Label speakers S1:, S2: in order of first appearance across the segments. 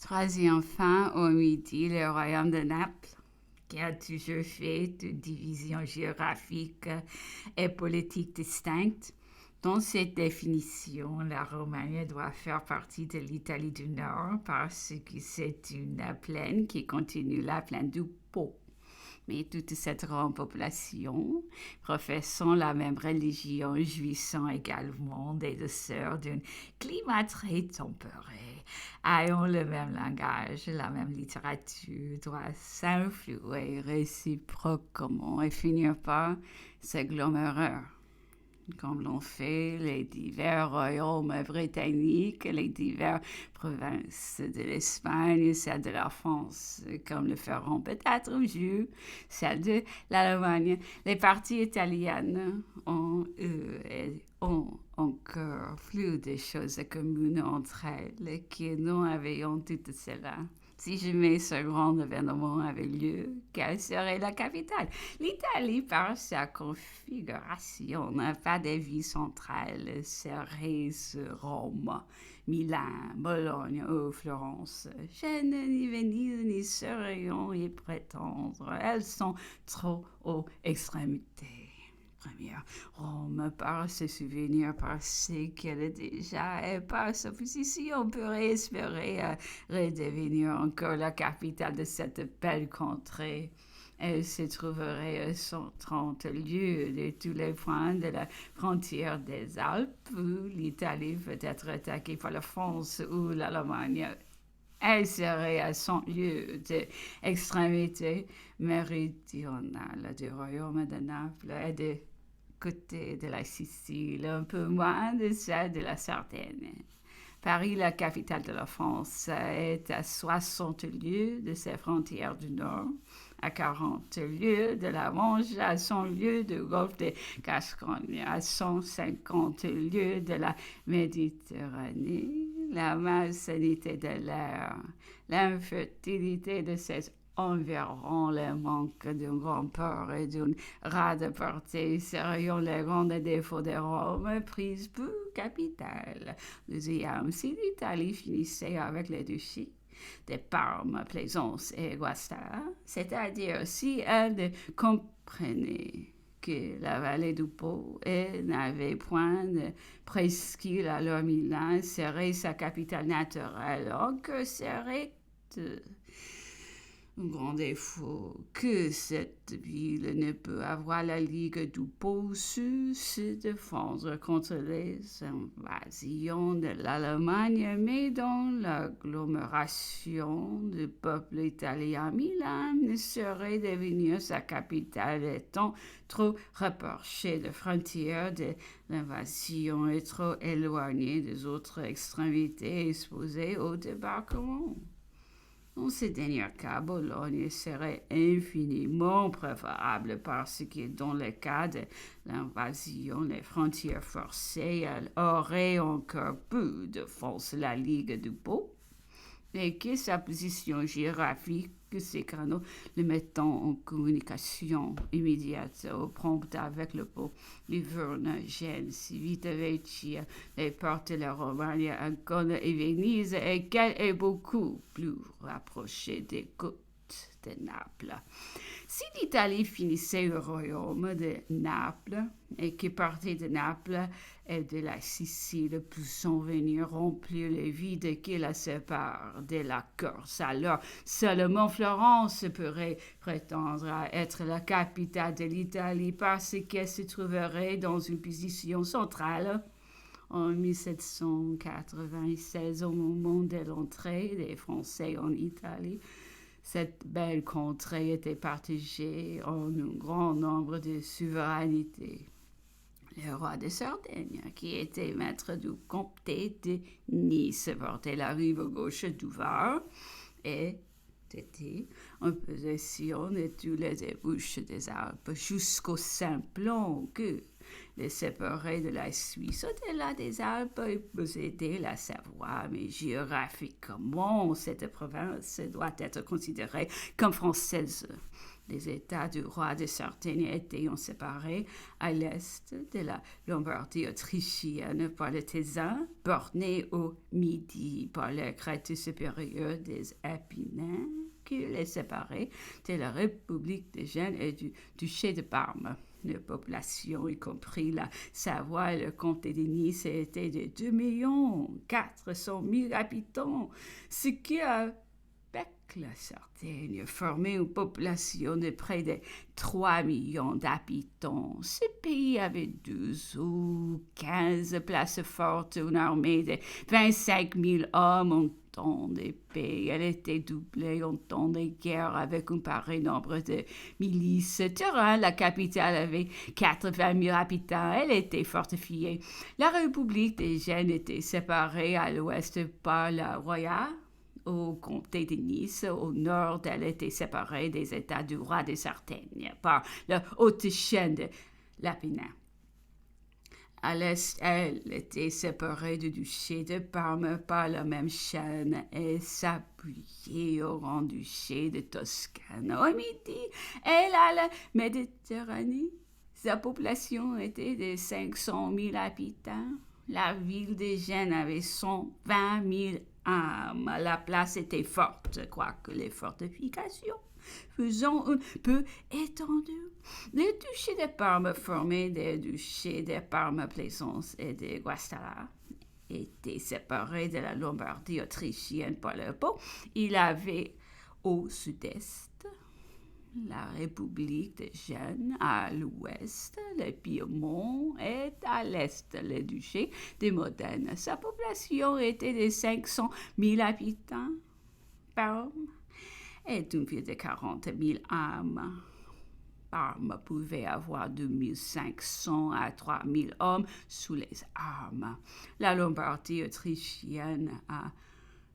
S1: Troisième enfin, au midi, le royaume de Naples, qui a toujours fait de divisions géographiques et politiques distinctes. Dans cette définition, la Roumanie doit faire partie de l'Italie du Nord parce que c'est une plaine qui continue la plaine du Pô. Mais toute cette grande population, professant la même religion, jouissant également des douceurs d'un climat très tempéré, ayant le même langage, la même littérature, doit s'influer réciproquement et finir par s'agglomérer comme l'ont fait les divers royaumes britanniques, les diverses provinces de l'Espagne, celles de la France, comme le feront peut-être un jour celles de l'Allemagne. Les parties italiennes ont encore plus de choses communes entre elles que nous avions tout cela. Si jamais ce grand événement avait lieu, quelle serait la capitale? L'Italie, par sa configuration, n'a pas de ville centrale, serait Rome, Milan, Bologne ou Florence. Gênes ni Venise n'y saurions y prétendre. Elles sont trop aux extrémités. Première Rome, par ses souvenirs passés qu'elle est déjà, et par sa position, on pourrait espérer redevenir encore la capitale de cette belle contrée. Elle se trouverait à 130 lieues de tous les points de la frontière des Alpes, où l'Italie peut être attaquée par la France ou l'Allemagne. Elle serait à 100 lieues d'extrémité méridionale du royaume de Naples et de côté de la Sicile, un peu moins de celle de la Sardaigne. Paris, la capitale de la France, est à 60 lieues de ses frontières du nord, à 40 lieues de la Manche, à 100 lieues du golfe de Gascogne, à 150 lieues de la Méditerranée. La malsanité de l'air, l'infertilité de ses environ, le manque d'un grand port et d'une rade portée serions les grands défauts de Rome, prise pour capitale. Deuxième, si l'Italie finissait avec les duchés de Parme, Plaisance et Guasta, c'est-à-dire si elle comprenait que la vallée du Pô n'avait point de presqu'île, alors Milan serait sa capitale naturelle, que serait un grand défaut que cette ville ne peut avoir la Ligue du Pô sur se défendre contre les invasions de l'Allemagne, mais dans l'agglomération du peuple italien, Milan ne saurait devenir sa capitale étant trop rapprochée des frontières de l'invasion et trop éloignée des autres extrémités exposées au débarquement. Dans ce dernier cas, Bologne serait infiniment préférable parce que dans le cas de l'invasion, les frontières forcées, elle aurait encore plus de force la Ligue du Pô et que sa position géographique, ces canaux le mettant en communication immédiate ou prompte avec le Pô, Livorno, Gênes, Civitavecchia, les portes de la Romagne, Ancona et Venise, et qu'elle est beaucoup plus rapprochée des côtes de Naples. Si l'Italie finissait au royaume de Naples et que partait de Naples et de la Sicile poussant venir remplir les vides qui la séparent de la Corse, alors seulement Florence pourrait prétendre à être la capitale de l'Italie parce qu'elle se trouverait dans une position centrale. En 1796, au moment de l'entrée des Français en Italie, cette belle contrée était partagée en un grand nombre de souverainetés. Le roi de Sardaigne, qui était maître du comté de Nice, portait la rive gauche du Var et était en possession de tous les débouches des Alpes jusqu'au Simplon que Les séparés de la Suisse au-delà des Alpes possédaient la Savoie, mais géographiquement, cette province doit être considérée comme française. Les États du roi de Sardaigne étaient séparés à l'est de la Lombardie autrichienne par le Tésin, borné au midi par la crête supérieure des Apennins, qui les séparait de la République de Gênes et du duché de Parme. La population, y compris la Savoie et le comté de Nice, était de 2 400 000 habitants, ce qui a la Sardaigne formait une population de près de 3 millions d'habitants. Ce pays avait 12 ou 15 places fortes, une armée de 25 000 hommes en temps de paix. Elle était doublée en temps de guerre avec un pareil nombre de milices. Turin, la capitale, avait 80 000 habitants. Elle était fortifiée. La République des Gênes était séparée à l'ouest par la Roya, au comté de Nice. Au nord, elle était séparée des États du roi de Sardaigne par la haute chaîne de l'Apennin. À l'est, elle était séparée du duché de Parme par la même chaîne et s'appuyait au grand-duché de Toscane. Au midi, elle a la Méditerranée. Sa population était de 500 000 habitants. La ville de Gênes avait 120 000 âmes. La place était forte, quoique les fortifications faisant un peu étendues. Le duché de Parme, formé des duchés de Parme, Plaisance et de Guastalla, était séparé de la Lombardie autrichienne par le Pô. Il avait au sud-est la République de Gênes, à l'ouest le Piémont et à l'est le duché de Modène. Sa population était de 500 000 habitants. Parme est une ville de 40 000 âmes. Parme pouvait avoir 2 500 à 3 000 hommes sous les armes. La Lombardie autrichienne à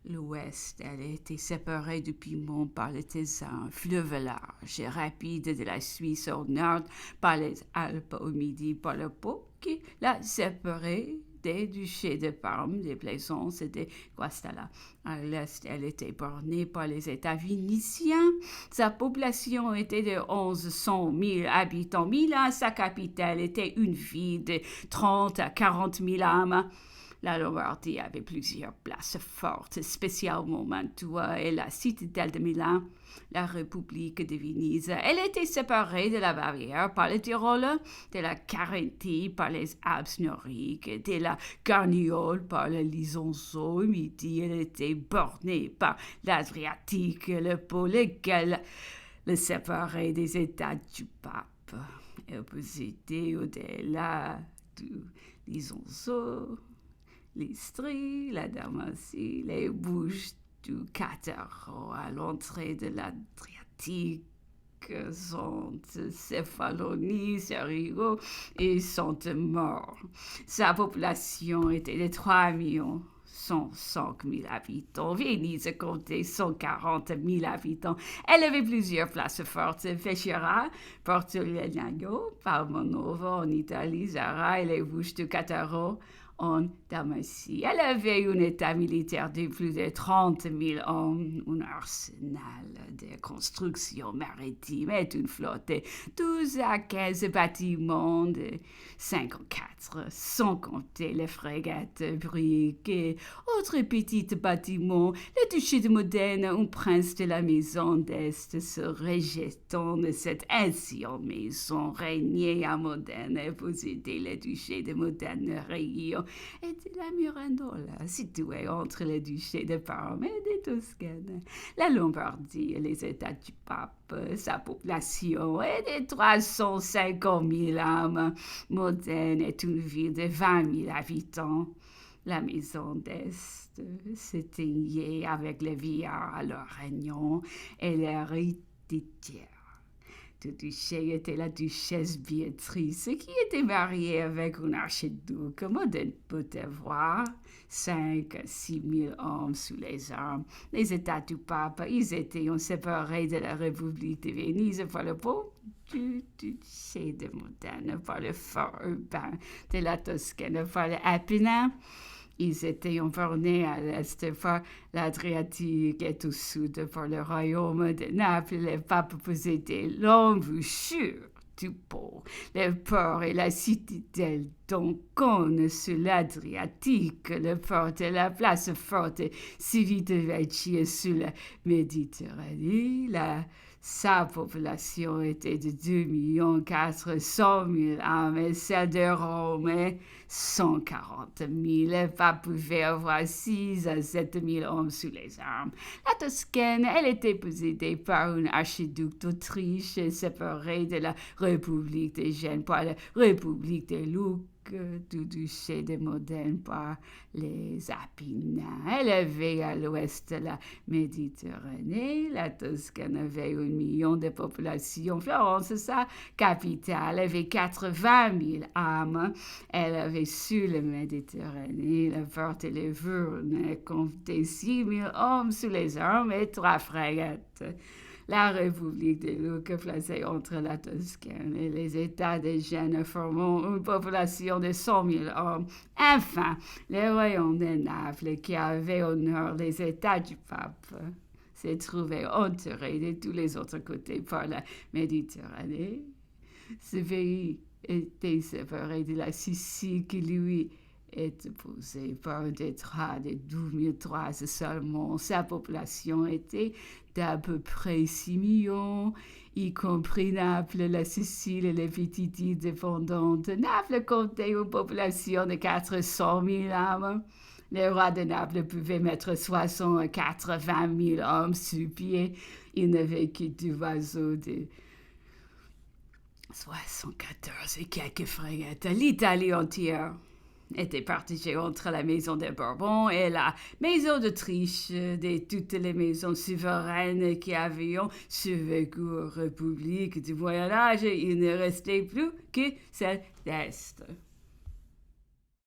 S1: l'ouest, elle était séparée du Piémont par le Tésin, fleuve large et rapide de la Suisse au nord, par les Alpes au midi, par le Pô, qui la séparait des duchés de Parme, des Plaisance et de Guastalla. À l'est, elle était bornée par les États vénitiens. Sa population était de 1100 000 habitants. Milan, sa capitale, était une ville de 30 à 40 000 âmes. La Lombardie avait plusieurs places fortes, spécialement Mantua et la citadelle de Milan. La République de Venise, elle était séparée de la Bavière par le Tyrol, de la Carinthie par les Alpes noriques, de la Carniole par le Lisonzo. Au midi, elle était bornée par l'Adriatique, le Pô, lequel le séparait des États du pape. Elle possédait au-delà du Lisonzo l'Istrie, la Dalmatie, les bouches du Cataro à l'entrée de l'Adriatique sont Céphalonie, Serigo et Sainte-Maure. Sa population était de 3 105 000 habitants. Venise comptait 140 000 habitants. Elle avait plusieurs places fortes. Peschiera, Porto Legnago, Palmanovo en Italie, Zara et les bouches du Cataro en Dalmatie. Elle avait un état militaire de plus de 30 000 hommes, un arsenal de construction maritime et une flotte de 12 à 15 bâtiments de 54, sans compter les frégates, briques et autres petits bâtiments. Le duché de Modène, un prince de la maison d'Est, se rejetant de cette ancienne maison, régnait à Modène et possédait le duché de Modène, Reggio et de la Mirandola, située entre le duché de Parme et de Toscane. La Lombardie et les États du pape, sa population est de 350 000 âmes. Modène est une ville de 20 000 habitants. La maison d'Est s'éteignait avec les vieillards à leur réunion et l'héréditaire du duché était la duchesse Béatrice, qui était mariée avec un archiduc, comme on peut voir. 5 à 6 000 hommes sous les armes. Les États du pape, ils étaient séparés de la République de Venise par le pont du duché de Modène, par le fort urbain de la Toscane, par le Apennins. Ils étaient bornés à l'est par l'Adriatique et au sud par le royaume de Naples. Les papes possédaient l'embouchure du pont, le port et la citadelle d'Ancône sur l'Adriatique, le port et la place forte Civitavecchia sur la Méditerranée. Sa population était de 2 400 000 âmes et celle de Rome 140 000. Les papes pouvaient avoir 6 à 7 000 hommes sous les armes. La Toscane, elle était possédée par un archiduc d'Autriche séparé de la République des Gênes par la République des Loups du duché de Modène par les Apennins. Elle avait à l'ouest la Méditerranée. La Toscane avait 1 million de population. Florence, sa capitale, avait 80 000 âmes. Elle avait sur la Méditerranée le port et les Vurnes comptait 6 000 hommes sous les armes et 3 frégates. La République des Loups, placée entre la Toscane et les États de Gênes, formant une population de 100 000 hommes. Enfin, le royaume de Naples, qui avait au nord les États du pape, s'est trouvé entouré de tous les autres côtés par la Méditerranée. Ce pays était séparé de la Sicile qui lui était posée par un détroit de 12 300 seulement. Sa population était d'à peu près 6 millions, y compris Naples, la Sicile et les petites îles dépendantes. Naples comptait une population de 400 000 âmes. Le roi de Naples pouvait mettre 60 à 80 000 hommes sur pied. Il n'avait que 2 oiseaux de 74 et quelques frégates. L'Italie entière était partagée entre la maison des Bourbons et la maison d'Autriche. De toutes les maisons souveraines qui avaient survécu aux républiques du Moyen-Âge, il ne restait plus que celle d'Est.